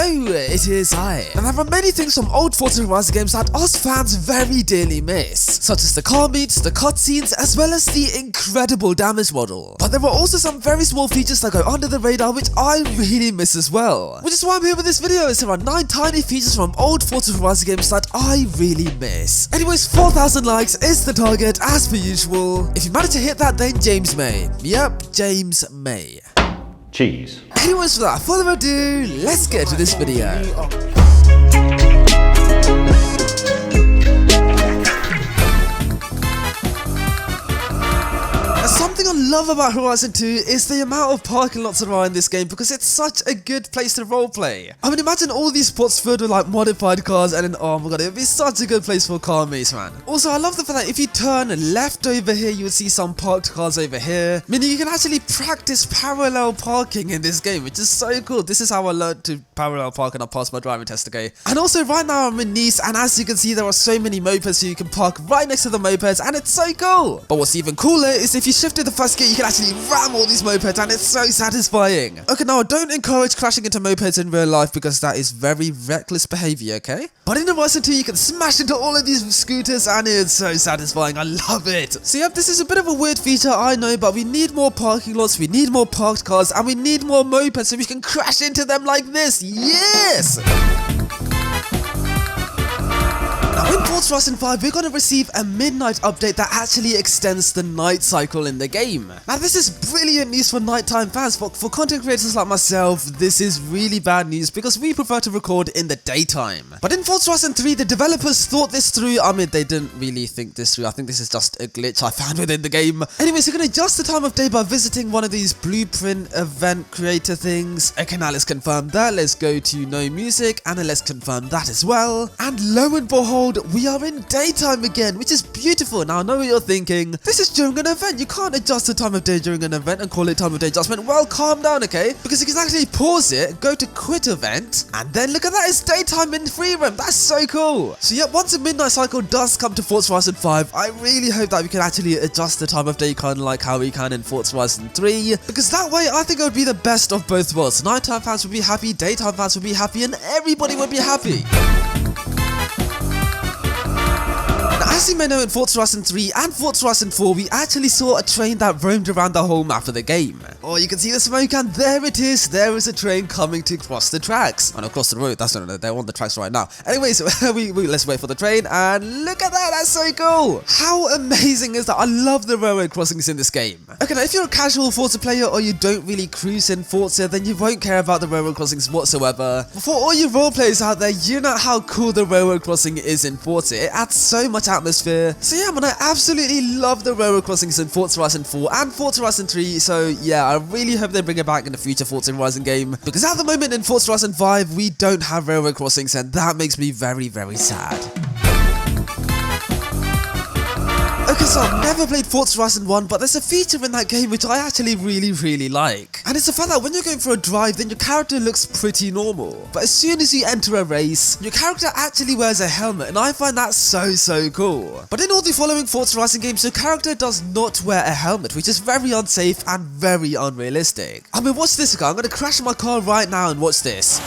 hello, it is I. And there are many things from old Forza Horizon games that us fans very dearly miss, such as the car meets, the cutscenes, as well as the incredible damage model. But there are also some very small features that go under the radar which I really miss as well. Which is why I'm here with this video, is there are 9 tiny features from old Forza Horizon games that I really miss. Anyways, 4,000 likes is the target as per usual. If you manage to hit that, then James may. Yep, James may. Cheese. Anyways, without further ado, let's get to this video. Something I love about Horizon 2 is the amount of parking lots there are in this game because it's such a good place to roleplay. I mean, imagine all these spots filled with like modified cars and then, oh my god, it would be such a good place for car meets, man. Also, I love the fact that if you turn left over here, you would see some parked cars over here, meaning you can actually practice parallel parking in this game, which is so cool. This is how I learned to parallel park and I passed my driving test, okay? And also, right now I'm in Nice, and as you can see, there are so many mopeds, so you can park right next to the mopeds, and it's so cool. But what's even cooler is if you shifted the first gear, you can actually ram all these mopeds, and it's so satisfying. Okay, now I don't encourage crashing into mopeds in real life because that is very reckless behavior, okay? But in Horizon 2, you can smash into all of these scooters, and it's so satisfying. I love it. So yep, this is a bit of a weird feature, I know, but we need more parking lots, we need more parked cars, and we need more mopeds so we can crash into them like this. Yes! Now in Forza Horizon 5, we're going to receive a midnight update that actually extends the night cycle in the game. Now this is brilliant news for nighttime fans, but for content creators like myself, this is really bad news because we prefer to record in the daytime. But in Forza Horizon 3, the developers thought this through. I mean, they didn't really think this through. I think this is just a glitch I found within the game. Anyways, you're going to adjust the time of day by visiting one of these blueprint event creator things. Okay, now let's confirm that. Let's go to no music, and then let's confirm that as well. And lo and behold, we are in daytime again, which is beautiful. Now I know what you're thinking, this is during an event, you can't adjust the time of day during an event and call it time of day adjustment. Well, calm down, okay? Because you can actually pause it, go to quit event, and then look at that, it's daytime in free roam. That's so cool. So yeah, once a midnight cycle does come to Forza Horizon 5, I really hope that we can actually adjust the time of day kind of like how we can in Forza Horizon 3, because that way I think it would be the best of both worlds. Nighttime fans would be happy, daytime fans would be happy, and everybody would be happy. As you may know, in Forza Horizon 3 and Forza Horizon 4, we actually saw a train that roamed around the whole map of the game. Oh, you can see the smoke, and there it is. There is a train coming to cross the tracks. And across the road, that's no, they're on the tracks right now. Anyways, let's wait for the train, and look at that, that's so cool. How amazing is that? I love the railway crossings in this game. Okay, now if you're a casual Forza player or you don't really cruise in Forza, then you won't care about the railway crossings whatsoever. But for all you role players out there, you know how cool the railway crossing is in Forza. It adds so much atmosphere. So yeah, man, I absolutely love the railroad crossings in Forza Horizon 4 and Forza Horizon 3, so yeah, I really hope they bring it back in the future Forza Horizon game, because at the moment in Forza Horizon 5, we don't have railroad crossings, and that makes me very, very sad. Okay, so I've never played Forza Horizon 1, but there's a feature in that game which I actually really like. And it's the fact that when you're going for a drive, then your character looks pretty normal. But as soon as you enter a race, your character actually wears a helmet, and I find that so cool. But in all the following Forza Horizon games, your character does not wear a helmet, which is very unsafe and very unrealistic. I mean, watch this, guy. I'm going to crash my car right now and watch this.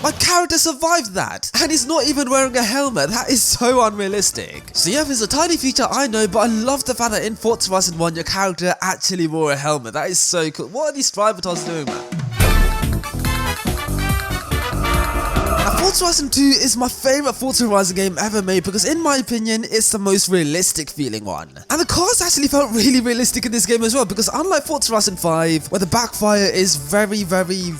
My character survived that, and he's not even wearing a helmet. That is so unrealistic. So yeah, it's a tiny feature, I know, but I love the fact that in Forza Horizon 1, your character actually wore a helmet. That is so cool. What are these drivatars doing, man? Forza Horizon 2 is my favourite Forza Horizon game ever made because in my opinion it's the most realistic feeling one. And the cars actually felt really realistic in this game as well, because unlike Forza Horizon 5 where the backfire is very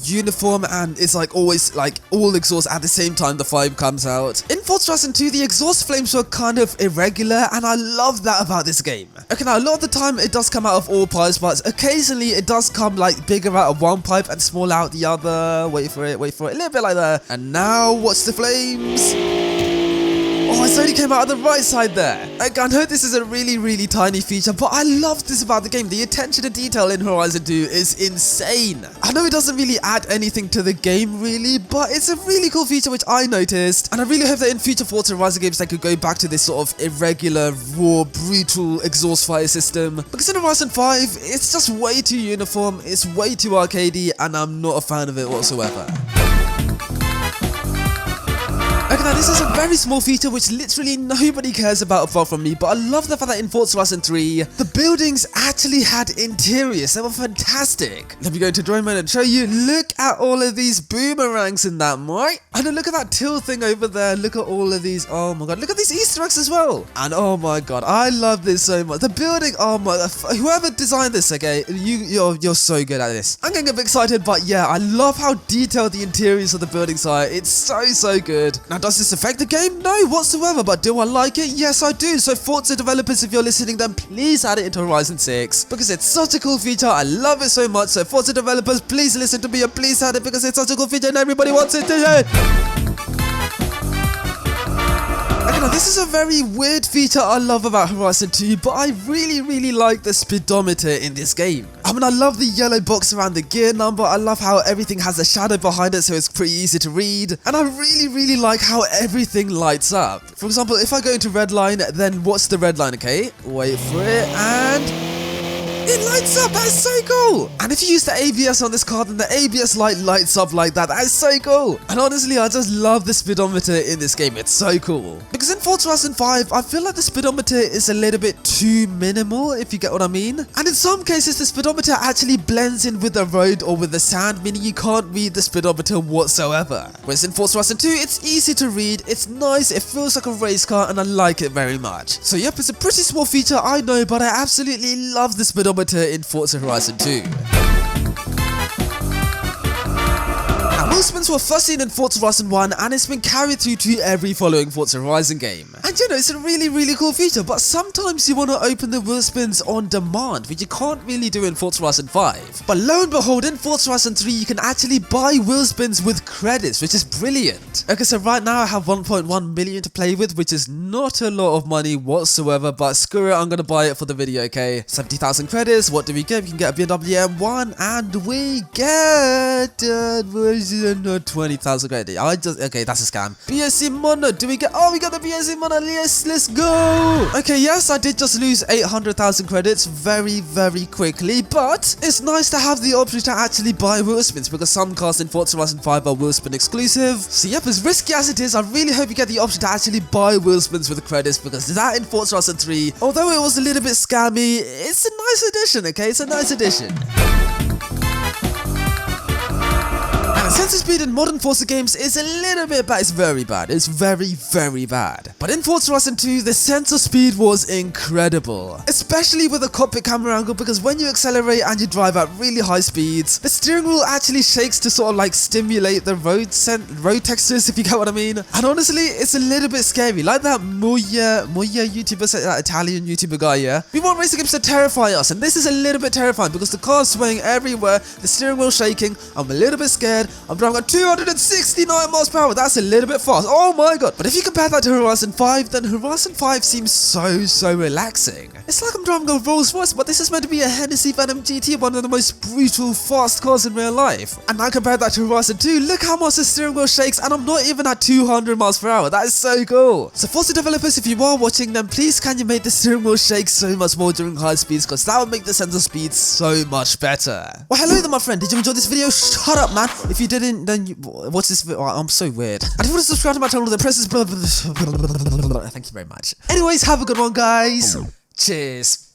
uniform and it's like always like all exhaust at the same time the fire comes out, in Forza Horizon 2 the exhaust flames were kind of irregular, and I love that about this game. Okay, now a lot of the time it does come out of all pipes, but occasionally it does come like bigger out of one pipe and smaller out the other. Wait for it, a little bit like that. And now watch the flames. Oh, it only came out of the right side there. Like, I know this is a really tiny feature, but I love this about the game. The attention to detail in Horizon 2 is insane. I know it doesn't really add anything to the game really, but it's a really cool feature which I noticed, and I really hope that in future Forza Horizon games they could go back to this sort of irregular, raw, brutal exhaust fire system, because in Horizon 5 it's just way too uniform, it's way too arcadey, and I'm not a fan of it whatsoever. Now this is a very small feature which literally nobody cares about apart from me, but I love the fact that in Forza Horizon 3, the buildings actually had interiors. They were fantastic. Let me go into drawing mode and show you. Look at all of these boomerangs in that, right? And then look at that till thing over there. Look at all of these. Oh my god, look at these Easter eggs as well. And oh my god, I love this so much. The building, oh my, whoever designed this, okay, you're so good at this. I'm getting a bit excited, but yeah, I love how detailed the interiors of the buildings are. It's so good. Now, does this affect the game? No, whatsoever. But do I like it? Yes, I do. So Forza developers, if you're listening, then please add it into Horizon 6 because it's such a cool feature. I love it so much. So Forza developers, please listen to me and please add it because it's such a cool feature and everybody wants it to. Okay, now this is a very weird feature I love about Horizon 2, but I really like the speedometer in this game. I mean, I love the yellow box around the gear number. I love how everything has a shadow behind it, so it's pretty easy to read. And I really like how everything lights up. For example, if I go into red line, then what's the red line? Okay, wait for it, and it lights up. That's so cool. And if you use the ABS on this car, then the ABS light lights up like that. That is so cool. And honestly, I just love the speedometer in this game. It's so cool. Because in Forza Horizon 5, I feel like the speedometer is a little bit too minimal, if you get what I mean. And in some cases, the speedometer actually blends in with the road or with the sand, meaning you can't read the speedometer whatsoever. Whereas in Forza Horizon 2, it's easy to read, it's nice, it feels like a race car, and I like it very much. So yep, it's a pretty small feature, I know, but I absolutely love the speedometer in Forza Horizon 2. Wheelspins were first seen in Forza Horizon 1 and it's been carried through to every following Forza Horizon game. And you know, it's a really cool feature, but sometimes you want to open the Wheelspins on demand, which you can't really do in Forza Horizon 5. But lo and behold, in Forza Horizon 3, you can actually buy Wheelspins with credits, which is brilliant. Okay, so right now I have 1.1 million to play with, which is not a lot of money whatsoever, but screw it, I'm gonna buy it for the video, okay? 70,000 credits, what do we get? We can get a BMW M1, and we get 20,000 credits. Okay, that's a scam. BSC Mono, do we get? Oh, we got the BSC Mono. Yes, let's go. Okay, yes, I did just lose 800,000 credits very quickly, but it's nice to have the option to actually buy Wheelspins because some cars in Forza Horizon 5 are Wheelspin exclusive. So yep, as risky as it is, I really hope you get the option to actually buy Wheelspins with credits because that in Forza Horizon 3, although it was a little bit scammy, it's a nice addition, okay? It's a nice addition. Sensor speed in modern Forza games is a little bit bad. It's very bad. It's very bad. But in Forza Horizon 2, the sensor speed was incredible. Especially with the cockpit camera angle, because when you accelerate and you drive at really high speeds, the steering wheel actually shakes to sort of like stimulate the road textures, if you get what I mean. And honestly, it's a little bit scary. Like that Moya YouTuber, that Italian YouTuber guy, yeah? We want racing games to terrify us, and this is a little bit terrifying because the car's swaying everywhere, the steering wheel shaking, I'm a little bit scared. I'm driving at 269 miles per hour. That's a little bit fast. Oh my god. But if you compare that to Horizon 5, then Horizon 5 seems so relaxing. It's like I'm driving a Rolls Royce, but this is meant to be a Hennessy Venom GT, one of the most brutal, fast cars in real life. And I compare that to Horizon 2. Look how much the steering wheel shakes, and I'm not even at 200 miles per hour. That is so cool. So Forza developers, if you are watching, then please can you make the steering wheel shake so much more during high speeds, because that would make the sensor speed so much better. Well, hello there, my friend. Did you enjoy this video? Shut up, man. If you didn't, then you watch this video. Oh, I'm so weird. And if you want to subscribe to my channel, then press this. Thank you very much. Anyways, have a good one, guys. Cheers.